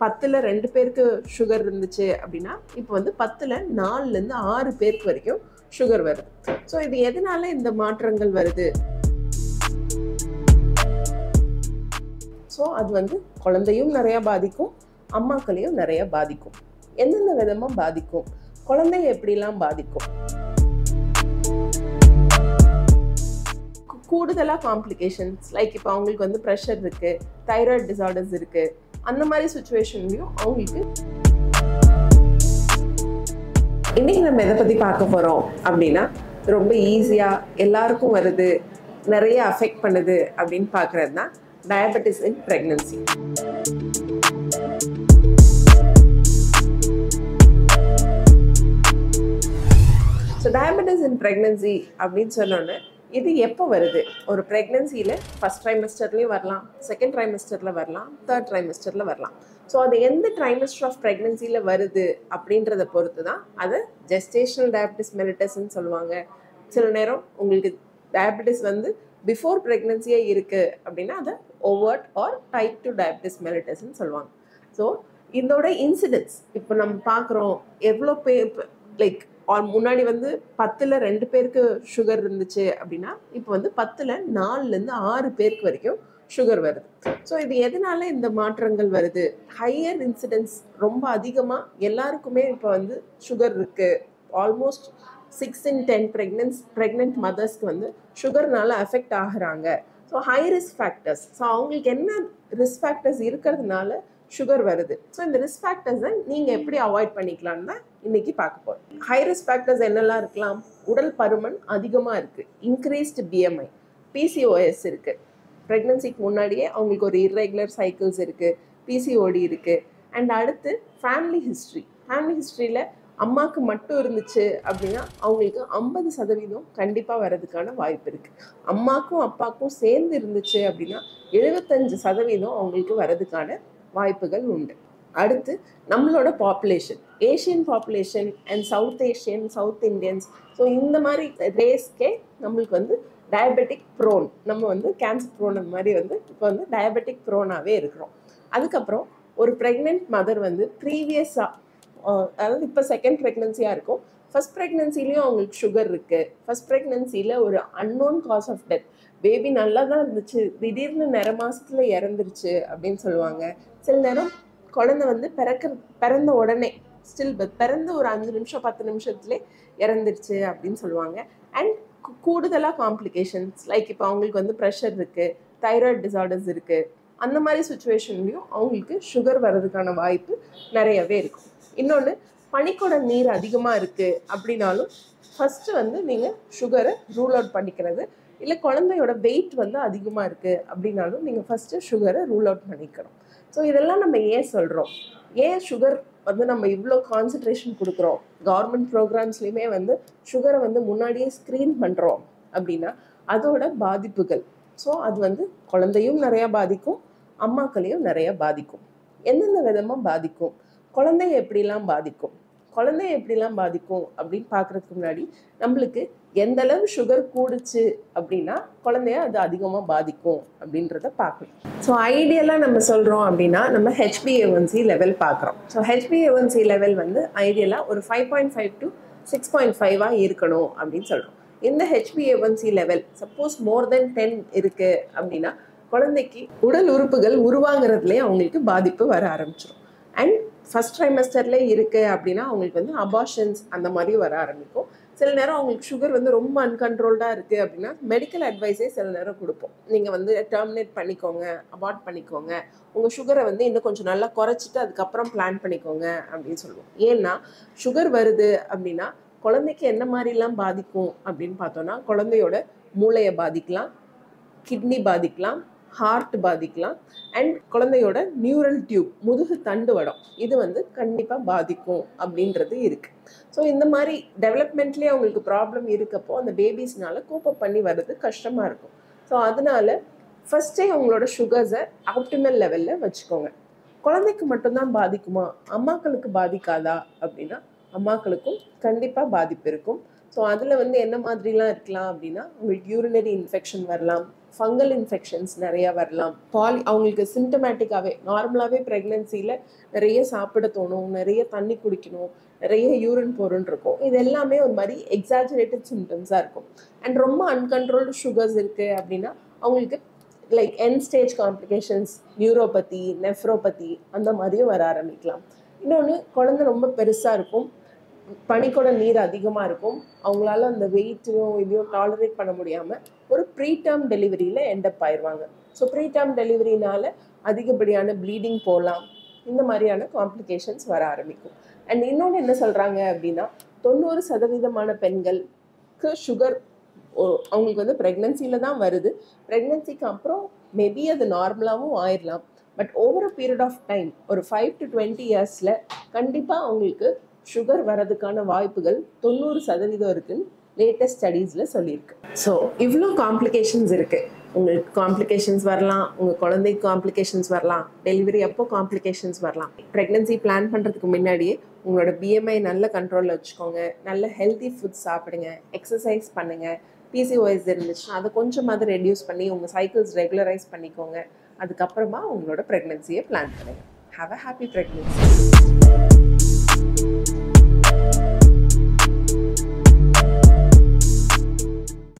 10ல் 2 பேருக்கு சுகர் இருந்துச்சு அப்படின்னா இப்போ வந்து 10ல் 4லேருந்து 6 பேருக்கு வரைக்கும் சுகர் வருது. ஸோ இது எதனால இந்த மாற்றங்கள் வருது? ஸோ அது வந்து குழந்தையும் நிறையா பாதிக்கும், அம்மாக்களையும் நிறையா பாதிக்கும். எந்தெந்த விதமாக பாதிக்கும், குழந்தைய எப்படிலாம் பாதிக்கும்? கூடுதலாக காம்ப்ளிகேஷன்ஸ் லைக் இப்போ அவங்களுக்கு வந்து ப்ரெஷர் இருக்குது, தைராய்டு டிசார்டர்ஸ் இருக்குது, அந்த மாதிரி சுச்சுவேஷன்லையும் அவங்களுக்கு. இன்றைக்கி நம்ம எதை பற்றி பார்க்க போகிறோம் அப்படின்னா, ரொம்ப ஈஸியாக எல்லாருக்கும் வருது, நிறைய அஃபெக்ட் பண்ணுது அப்படின்னு பார்க்குறது தான் டயபெட்டிஸ் இன் ப்ரெக்னன்சி. ஸோ டயபெட்டிஸ் இன் ப்ரெக்னன்சி அப்படின்னு சொன்னோன்னே இது எப்போ வருது? ஒரு ப்ரெக்னன்சியில் ஃபஸ்ட் ட்ரைமெஸ்டர்லேயும் வரலாம், செகண்ட் ட்ரைமெஸ்டரில் வரலாம், தேர்ட் ட்ரைமெஸ்டரில் வரலாம். ஸோ அது எந்த ட்ரைமெஸ்டர் ஆஃப் ப்ரெக்னன்சியில் வருது அப்படின்றத பொறுத்து தான் அதை ஜெஸ்டேஷனல் டயபெட்டிஸ் மெலிட்டஸ்ன்னு சொல்லுவாங்க. சில நேரம் உங்களுக்கு டயபெட்டிஸ் வந்து பிஃபோர் ப்ரெக்னன்சியே இருக்குது அப்படின்னா அதை ஓவர்ட் ஆர் டைப் 2 டயபெட்டிஸ் மெலிட்டஸ்ன்னு சொல்லுவாங்க. ஸோ இதோட இன்சிடென்ட்ஸ் இப்போ நம்ம பார்க்குறோம், எவ்வளோ பேர் லைக் முன்னாடி வந்து 10ல் 2 பேருக்கு சுகர் இருந்துச்சு அப்படின்னா இப்போ வந்து 10ல் 4லேருந்து 6 பேருக்கு வரைக்கும் சுகர் வருது. ஸோ இது எதனால இந்த மாற்றங்கள் வருது? ஹையர் இன்சிடென்ஸ் ரொம்ப அதிகமாக எல்லாருக்குமே இப்போ வந்து சுகர் இருக்குது. ஆல்மோஸ்ட் 6 in 10 ப்ரெக்னென்ட் மதர்ஸ்க்கு வந்து சுகர்னால அஃபெக்ட் ஆகுறாங்க. So high risk factors, so அவங்களுக்கு என்ன ரிஸ்க் ஃபேக்டர்ஸ் இருக்கிறதுனால சுகர் வருது. ஸோ இந்த ரிஸ்க் ஃபேக்டர்ஸை நீங்கள் எப்படி அவாய்ட் பண்ணிக்கலான்னு தான் இன்றைக்கி பார்க்க போகிறோம். ஹை ரிஸ்க் ஃபேக்டர்ஸ் என்னெல்லாம் இருக்கலாம்? உடல் பருமன் அதிகமாக இருக்குது, இன்க்ரீஸ்டு பிஎம்ஐ, பிசிஓஎஸ் இருக்குது, ப்ரெக்னன்சிக்கு முன்னாடியே அவங்களுக்கு ஒரு இர்ரெகுலர் சைக்கிள்ஸ் இருக்குது, பிசிஓடி இருக்குது. அண்ட் அடுத்து ஃபேமிலி ஹிஸ்ட்ரியில் அம்மாவுக்கு மட்டும் இருந்துச்சு அப்படின்னா அவங்களுக்கு 50% கண்டிப்பாக வர்றதுக்கான வாய்ப்பு இருக்குது. அம்மாக்கும் அப்பாவுக்கும் சேர்ந்து இருந்துச்சு அப்படின்னா 75% அவங்களுக்கு வர்றதுக்கான வாய்ப்புகள் உண்டு. அடுத்து நம்மளோட population, Asian population and south Asian, south Indians, so இந்த மாதிரி ரேஸ்க்கே நம்மளுக்கு வந்து டயபெட்டிக் ப்ரோன், நம்ம வந்து கேன்சர் ப்ரோன் அந்த மாதிரி வந்து இப்போ வந்து டயபெட்டிக் ப்ரோனாகவே இருக்கிறோம். அதுக்கப்புறம் ஒரு ப்ரெக்னென்ட் மதர் வந்து ப்ரீவியஸாக, அதாவது இப்போ செகண்ட் ப்ரெக்னன்சியாக இருக்கும், ஃபஸ்ட் ப்ரெக்னன்சிலையும் அவங்களுக்கு சுகர் இருக்குது, ஃபஸ்ட் ப்ரெக்னன்சியில் ஒரு unknown cause of death, baby நல்லா தான் இருந்துச்சு, திடீர்னு நிற மாதத்தில் இறந்துருச்சு அப்படின்னு சொல்லுவாங்க. சில நேரம் குழந்தை வந்து பிறந்த உடனே ஸ்டில் பர்த், பிறந்து ஒரு 5 நிமிஷம் 10 நிமிஷத்துலேயே இறந்துருச்சு அப்படின்னு சொல்லுவாங்க. அண்ட் கூடுதலாக காம்ப்ளிகேஷன்ஸ் லைக் இப்போ அவங்களுக்கு வந்து ப்ரெஷர் இருக்குது, தைராய்டு டிசார்டர்ஸ் இருக்குது, அந்த மாதிரி சுச்சுவேஷன்லையும் அவங்களுக்கு சுகர் வர்றதுக்கான வாய்ப்பு நிறையவே இருக்கும். இன்னொன்று, பனிக்கூட நீர் அதிகமாக இருக்குது அப்படின்னாலும் ஃபஸ்ட்டு வந்து நீங்கள் சுகரை ரூல் அவுட் பண்ணிக்கிறது, இல்லை குழந்தையோட வெயிட் வந்து அதிகமாக இருக்குது அப்படின்னாலும் நீங்கள் ஃபஸ்ட்டு சுகரை ரூல் அவுட் பண்ணிக்கணும். ஸோ இதெல்லாம் நம்ம ஏன் சொல்கிறோம்? ஏன் சுகர் வந்து நம்ம இவ்வளோ கான்சன்ட்ரேஷன் கொடுக்குறோம்? கவர்மெண்ட் ப்ரோக்ராம்ஸ்லையுமே வந்து சுகரை வந்து முன்னாடியே ஸ்க்ரீன் பண்ணுறோம் அப்படின்னா அதோட பாதிப்புகள். ஸோ அது வந்து குழந்தையும் நிறையா பாதிக்கும், அம்மாக்களையும் நிறையா பாதிக்கும். எந்தெந்த விதமாக பாதிக்கும், குழந்தைய எப்படிலாம் பாதிக்கும்? குழந்தைய எப்படிலாம் பாதிக்கும் அப்படின்னு பார்க்குறதுக்கு முன்னாடி நம்மளுக்கு எந்த அளவு சுகர் கூடுச்சு அப்படின்னா குழந்தைய அது அதிகமாக பாதிக்கும் அப்படின்றத பார்க்கணும். ஸோ ஐடியலாக நம்ம சொல்கிறோம் அப்படின்னா நம்ம HbA1c லெவல் பார்க்குறோம். ஸோ HbA1c லெவல் வந்து ஐடியலாக ஒரு 5.5 to 6.5 இருக்கணும் அப்படின்னு சொல்கிறோம். இந்த HbA1c லெவல் சப்போஸ் மோர் தென் 10 இருக்குது அப்படின்னா குழந்தைக்கு உடல் உறுப்புகள் உருவாகிறதுலேயே அவங்களுக்கு பாதிப்பு வர ஆரம்பிச்சிடும். அண்ட் ஃபஸ்ட் ட்ரைமெஸ்டர்லேயே இருக்குது அப்படின்னா அவங்களுக்கு வந்து அபார்ஷன்ஸ் அந்த மாதிரி வர ஆரம்பிக்கும். சில நேரம் அவங்களுக்கு சுகர் வந்து ரொம்ப அன்கண்ட்ரோல்டாக இருக்குது அப்படின்னா மெடிக்கல் அட்வைஸே சில நேரம் கொடுப்போம். நீங்கள் வந்து டெர்மினேட் பண்ணிக்கோங்க, அபார்ட் பண்ணிக்கோங்க, உங்கள் சுகரை வந்து இன்னும் கொஞ்சம் நல்லா குறைச்சிட்டு அதுக்கப்புறம் பிளான் பண்ணிக்கோங்க அப்படின்னு சொல்லுவோம். ஏன்னா சுகர் வருது அப்படின்னா குழந்தைக்கு என்ன மாதிரிலாம் பாதிக்கும் அப்படின்னு பார்த்தோன்னா குழந்தையோட மூளையை பாதிக்கலாம், கிட்னி பாதிக்கலாம், ஹார்ட் பாதிக்கலாம், அண்ட் குழந்தையோட நியூரல் டியூப், முதுகு தண்டு வடம், இது வந்து கண்டிப்பாக பாதிக்கும் அப்படின்றது இருக்குது. ஸோ இந்த மாதிரி டெவலப்மெண்ட்லேயே அவங்களுக்கு ப்ராப்ளம் இருக்கப்போ அந்த பேபிஸ்னால கோப்பப் பண்ணி வர்றது கஷ்டமாக இருக்கும். ஸோ அதனால ஃபஸ்ட்டே அவங்களோட சுகர்ஸை ஆப்டிமல் லெவலில் வச்சுக்கோங்க. குழந்தைக்கு மட்டும்தான் பாதிக்குமா, அம்மாக்களுக்கு பாதிக்காதா அப்படின்னா அம்மாக்களுக்கும் கண்டிப்பாக பாதிப்பு இருக்கும். ஸோ அதில் வந்து என்ன மாதிரிலாம் இருக்கலாம் அப்படின்னா உங்களுக்கு யூரினரி இன்ஃபெக்ஷன் வரலாம், ஃபங்கல் இன்ஃபெக்ஷன்ஸ் நிறையா வரலாம். அவங்களுக்கு சிம்டமேட்டிக்காகவே நார்மலாகவே ப்ரெக்னென்சியில் நிறைய சாப்பிட தோணும், நிறைய தண்ணி குடிக்கணும், நிறைய யூரின் போருன்னு இருக்கும். இது எல்லாமே ஒரு மாதிரி எக்ஸாஜரேட்டட் சிம்டம்ஸாக இருக்கும். அண்ட் ரொம்ப அன்கண்ட்ரோல்டு சுகர்ஸ் இருக்குது அப்படின்னா அவங்களுக்கு like end stage complications, neuropathy, nephropathy அந்த மாதிரியும் வர ஆரம்பிக்கலாம். இன்னொன்று, குழந்தை ரொம்ப பெருசாக இருக்கும், பனிக்கூட நீர் அதிகமாக இருக்கும், அவங்களால அந்த வெயிட்டையும் இதையும் டாலரேட் பண்ண முடியாமல் ஒரு ப்ரீடேர்ம் டெலிவரியில் எண்டப் ஆயிடுவாங்க. ஸோ ப்ரீடேர்ம் டெலிவரினால அதிகப்படியான ப்ளீடிங் போகலாம், இந்த மாதிரியான காம்ப்ளிகேஷன்ஸ் வர ஆரம்பிக்கும். அண்ட் இன்னொன்று என்ன சொல்கிறாங்க அப்படின்னா 90% பெண்களுக்கு சுகர் அவங்களுக்கு வந்து ப்ரெக்னென்சியில் தான் வருது. ப்ரெக்னென்சிக்கு அப்புறம் மேபி அது நார்மலாகவும் ஆயிடலாம். But over a period of time ஒரு 5 to 20 இயர்ஸில் கண்டிப்பாக அவங்களுக்கு சுகர் வரதுக்கான வாய்ப்புகள் 90% இருக்குன்னு லேட்டஸ்ட் ஸ்டடீஸில் சொல்லியிருக்கு. ஸோ இவ்வளோ காம்ப்ளிகேஷன்ஸ் இருக்குது. உங்களுக்கு காம்ப்ளிகேஷன்ஸ் வரலாம், உங்கள் குழந்தைக்கு காம்ப்ளிகேஷன்ஸ் வரலாம், டெலிவரி அப்போ காம்ப்ளிகேஷன்ஸ் வரலாம். ப்ரெக்னென்சி பிளான் பண்ணுறதுக்கு முன்னாடியே உங்களோட BMI நல்ல கண்ட்ரோலில் வச்சுக்கோங்க, நல்ல ஹெல்த்தி ஃபுட்ஸ் சாப்பிடுங்க, எக்ஸசைஸ் பண்ணுங்கள். PCOS இருந்துச்சுன்னா அதை கொஞ்சமாவது ரெடியூஸ் பண்ணி உங்கள் சைக்கிள்ஸ் ரெகுலரைஸ் பண்ணிக்கோங்க. அதுக்கப்புறமா உங்களோட ப்ரெக்னென்சியை பிளான் பண்ணுங்கள். Have a happy pregnancy.